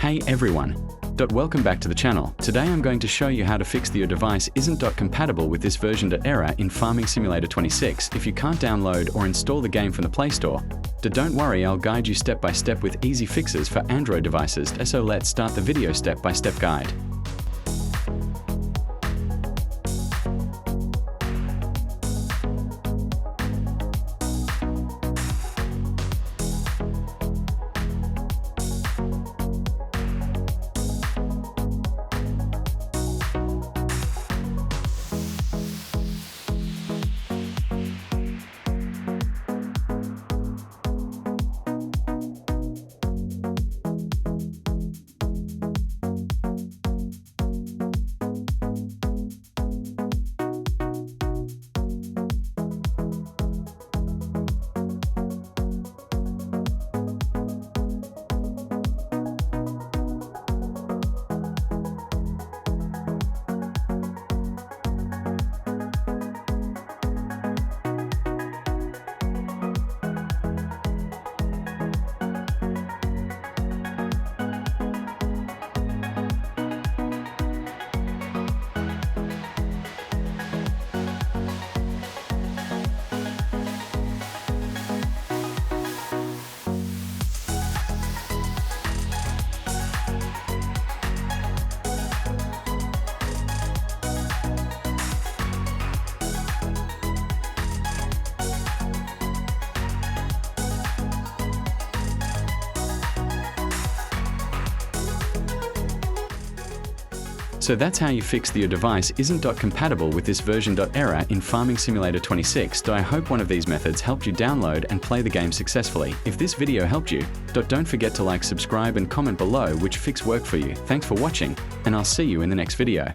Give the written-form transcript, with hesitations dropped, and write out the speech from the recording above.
Hey everyone! Welcome back to the channel. Today I'm going to show you how to fix that your device isn't compatible with this version error in Farming Simulator 26 if you can't download or install the game from the Play Store. Don't worry, I'll guide you step by step with easy fixes for Android devices, so let's start the video step-by-step guide. So that's how you fix that your device isn't compatible with this version error in Farming Simulator 26. I hope one of these methods helped you download and play the game successfully. If this video helped you, don't forget to like, subscribe and comment below which fix worked for you. Thanks for watching, and I'll see you in the next video.